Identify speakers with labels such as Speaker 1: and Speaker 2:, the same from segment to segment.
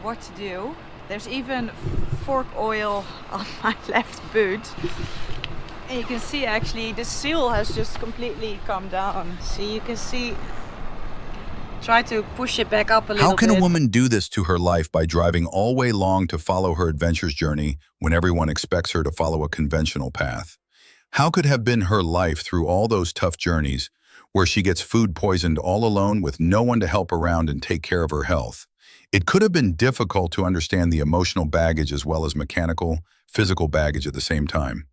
Speaker 1: what to do. There's even fork oil on my left boot. And you can see actually the seal has just completely come down. See, you can see, try to push it back up a little
Speaker 2: How can
Speaker 1: bit.
Speaker 2: a woman do this to her life by driving all way long to follow her adventure's journey when everyone expects her to follow a conventional path? How could have been her life through all those tough journeys where she gets food poisoned all alone with no one to help around and take care of her health? It could have been difficult to understand the emotional baggage as well as mechanical, physical baggage at the same time.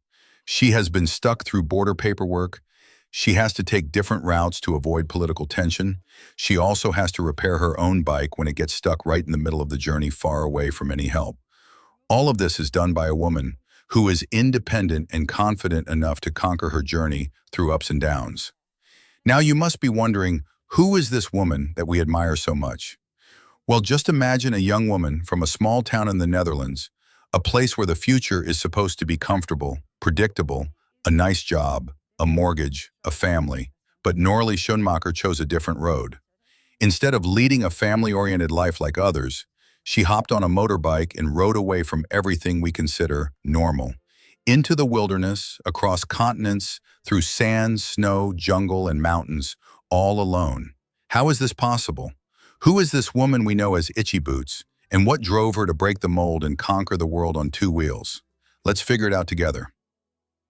Speaker 2: She has been stuck through border paperwork. She has to take different routes to avoid political tension. She also has to repair her own bike when it gets stuck right in the middle of the journey far away from any help. All of this is done by a woman who is independent and confident enough to conquer her journey through ups and downs. Now you must be wondering, who is this woman that we admire so much? Well, just imagine a young woman from a small town in the Netherlands, a place where the future is supposed to be comfortable, predictable, a nice job, a mortgage, a family. But Noraly Schoenmaker chose a different road. Instead of leading a family-oriented life like others, she hopped on a motorbike and rode away from everything we consider normal. Into the wilderness, across continents, through sand, snow, jungle, and mountains, all alone. How is this possible? Who is this woman we know as Itchy Boots, and what drove her to break the mold and conquer the world on two wheels? Let's figure it out together.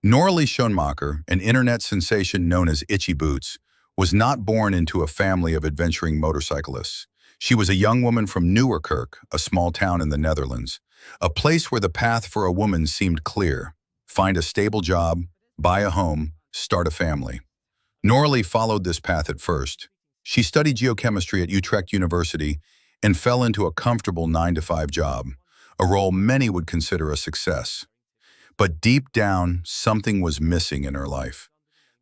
Speaker 2: Noraly Schoenmaker, an internet sensation known as Itchy Boots, was not born into a family of adventuring motorcyclists. She was a young woman from Nieuwerkerk, a small town in the Netherlands, a place where the path for a woman seemed clear. Find a stable job, buy a home, start a family. Noraly followed this path at first. She studied geochemistry at Utrecht University and fell into a comfortable 9-to-5 job, a role many would consider a success. But deep down, something was missing in her life.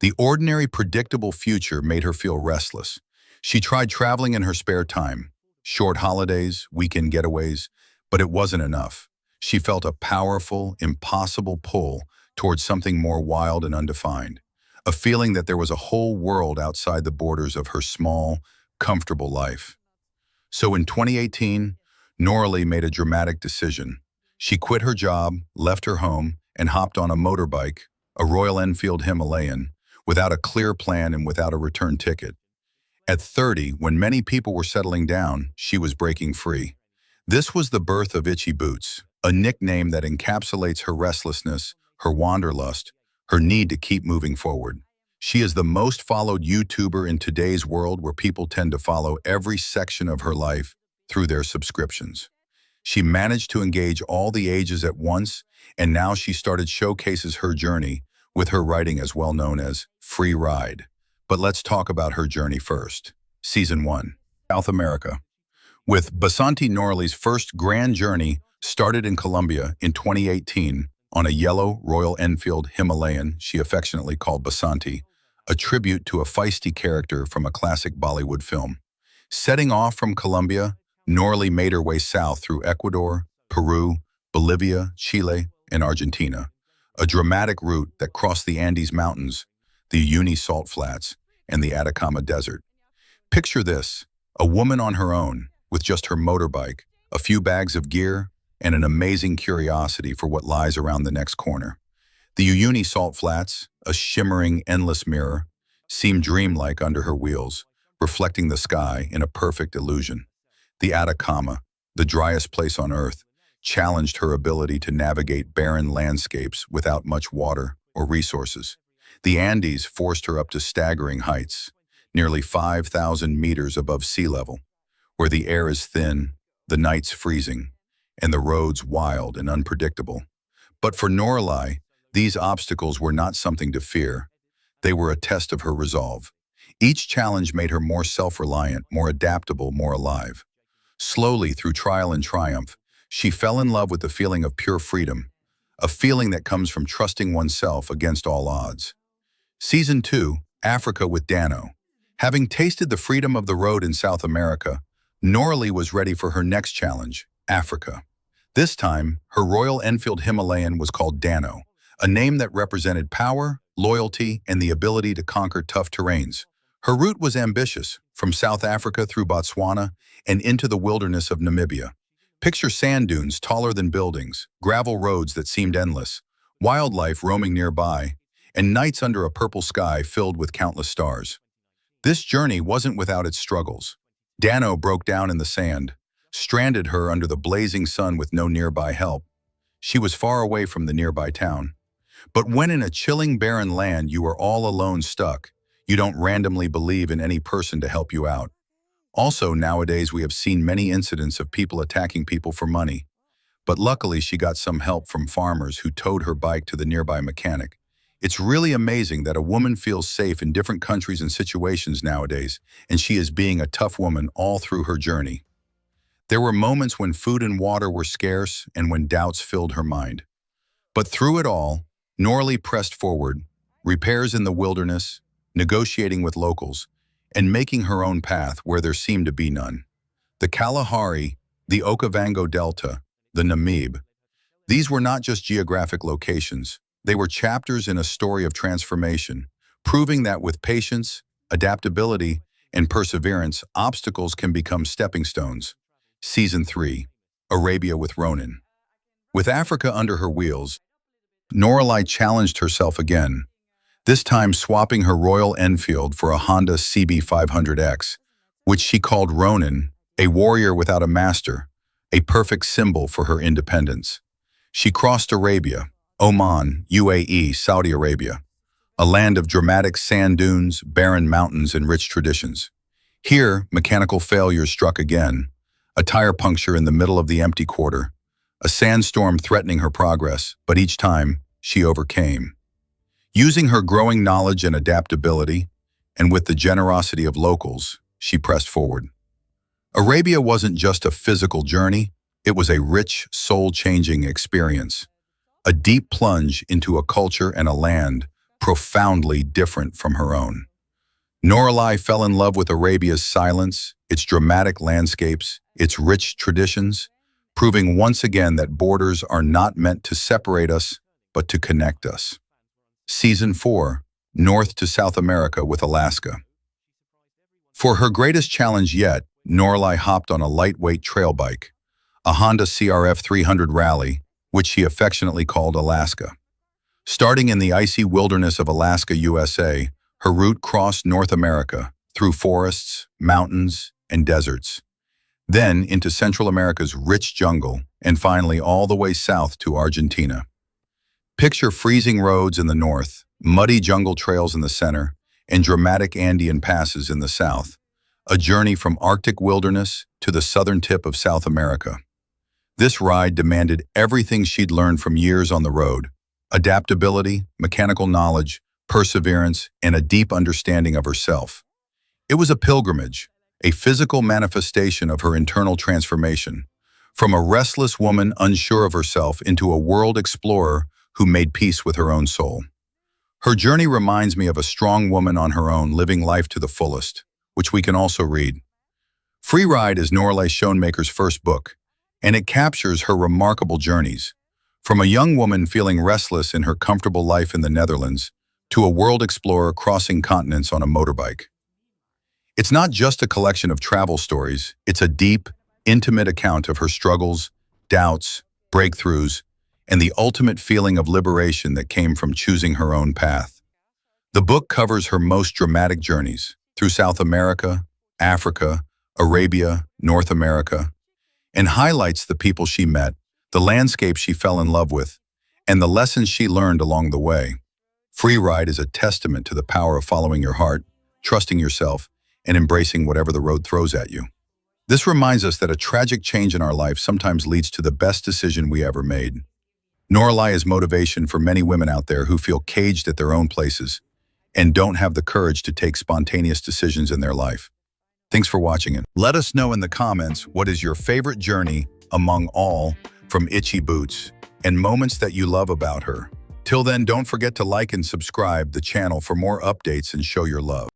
Speaker 2: The ordinary, predictable future made her feel restless. She tried traveling in her spare time, short holidays, weekend getaways, but it wasn't enough. She felt a powerful, impossible pull towards something more wild and undefined, a feeling that there was a whole world outside the borders of her small, comfortable life. So in 2018, Noraly made a dramatic decision. She quit her job, left her home, and hopped on a motorbike, a Royal Enfield Himalayan, without a clear plan and without a return ticket. At 30, when many people were settling down, she was breaking free. This was the birth of Itchy Boots, a nickname that encapsulates her restlessness, her wanderlust, her need to keep moving forward. She is the most followed YouTuber in today's world where people tend to follow every section of her life through their subscriptions. She managed to engage all the ages at once, and now she started showcases her journey with her writing as well known as Free Ride. But let's talk about her journey first. Season 1, South America. With Basanti, Noraly's first grand journey started in Colombia in 2018 on a yellow Royal Enfield Himalayan she affectionately called Basanti, a tribute to a feisty character from a classic Bollywood film. Setting off from Colombia, Noraly made her way south through Ecuador, Peru, Bolivia, Chile, and Argentina, a dramatic route that crossed the Andes Mountains, the Uyuni Salt Flats, and the Atacama Desert. Picture this, a woman on her own, with just her motorbike, a few bags of gear, and an amazing curiosity for what lies around the next corner. The Uyuni Salt Flats, a shimmering, endless mirror, seemed dreamlike under her wheels, reflecting the sky in a perfect illusion. The Atacama, the driest place on Earth, challenged her ability to navigate barren landscapes without much water or resources. The Andes forced her up to staggering heights, nearly 5,000 meters above sea level, where the air is thin, the nights freezing, and the roads wild and unpredictable. But for Noraly, these obstacles were not something to fear. They were a test of her resolve. Each challenge made her more self-reliant, more adaptable, more alive. Slowly, through trial and triumph, she fell in love with the feeling of pure freedom, a feeling that comes from trusting oneself against all odds. Season 2, Africa with Dano. Having tasted the freedom of the road in South America, Noraly was ready for her next challenge, Africa. This time, her Royal Enfield Himalayan was called Dano, a name that represented power, loyalty, and the ability to conquer tough terrains. Her route was ambitious, from South Africa through Botswana and into the wilderness of Namibia. Picture sand dunes taller than buildings, gravel roads that seemed endless, wildlife roaming nearby, and nights under a purple sky filled with countless stars. This journey wasn't without its struggles. Dano broke down in the sand, stranded her under the blazing sun with no nearby help. She was far away from the nearby town. But when in a chilling barren land you are all alone stuck, you don't randomly believe in any person to help you out. Also, nowadays we have seen many incidents of people attacking people for money. But luckily she got some help from farmers who towed her bike to the nearby mechanic. It's really amazing that a woman feels safe in different countries and situations nowadays, and she is being a tough woman all through her journey. There were moments when food and water were scarce and when doubts filled her mind. But through it all, Noraly pressed forward, repairs in the wilderness, negotiating with locals, and making her own path where there seemed to be none. The Kalahari, the Okavango Delta, the Namib. These were not just geographic locations. They were chapters in a story of transformation, proving that with patience, adaptability, and perseverance, obstacles can become stepping stones. Season 3, Arabia with Ronan. With Africa under her wheels, Noraly challenged herself again, this time swapping her Royal Enfield for a Honda CB500X, which she called Ronan, a warrior without a master, a perfect symbol for her independence. She crossed Arabia, Oman, UAE, Saudi Arabia, a land of dramatic sand dunes, barren mountains, and rich traditions. Here, mechanical failures struck again, a tire puncture in the middle of the empty quarter, a sandstorm threatening her progress, but each time, she overcame. Using her growing knowledge and adaptability, and with the generosity of locals, she pressed forward. Arabia wasn't just a physical journey, it was a rich, soul-changing experience, a deep plunge into a culture and a land profoundly different from her own. Noraly fell in love with Arabia's silence, its dramatic landscapes, its rich traditions, proving once again that borders are not meant to separate us, but to connect us. Season 4, North to South America with Alaska. For her greatest challenge yet, Noraly hopped on a lightweight trail bike, a Honda CRF 300 Rally, which she affectionately called Alaska. Starting in the icy wilderness of Alaska, USA, her route crossed North America through forests, mountains, and deserts, then into Central America's rich jungle, and finally all the way south to Argentina. Picture freezing roads in the north, muddy jungle trails in the center, and dramatic Andean passes in the south, a journey from Arctic wilderness to the southern tip of South America. This ride demanded everything she'd learned from years on the road: adaptability, mechanical knowledge, perseverance, and a deep understanding of herself. It was a pilgrimage, a physical manifestation of her internal transformation, from a restless woman unsure of herself into a world explorer who made peace with her own soul. Her journey reminds me of a strong woman on her own living life to the fullest, which we can also read. Free Ride is Noraly Schoenmaker's first book, and it captures her remarkable journeys, from a young woman feeling restless in her comfortable life in the Netherlands to a world explorer crossing continents on a motorbike. It's not just a collection of travel stories, it's a deep, intimate account of her struggles, doubts, breakthroughs, and the ultimate feeling of liberation that came from choosing her own path. The book covers her most dramatic journeys through South America, Africa, Arabia, North America, and highlights the people she met, the landscape she fell in love with, and the lessons she learned along the way. Free Ride is a testament to the power of following your heart, trusting yourself, and embracing whatever the road throws at you. This reminds us that a tragic change in our life sometimes leads to the best decision we ever made. Noraly is motivation for many women out there who feel caged at their own places and don't have the courage to take spontaneous decisions in their life. Thanks for watching it. Let us know in the comments what is your favorite journey among all from Itchy Boots and moments that you love about her. Till then, don't forget to like and subscribe the channel for more updates and show your love.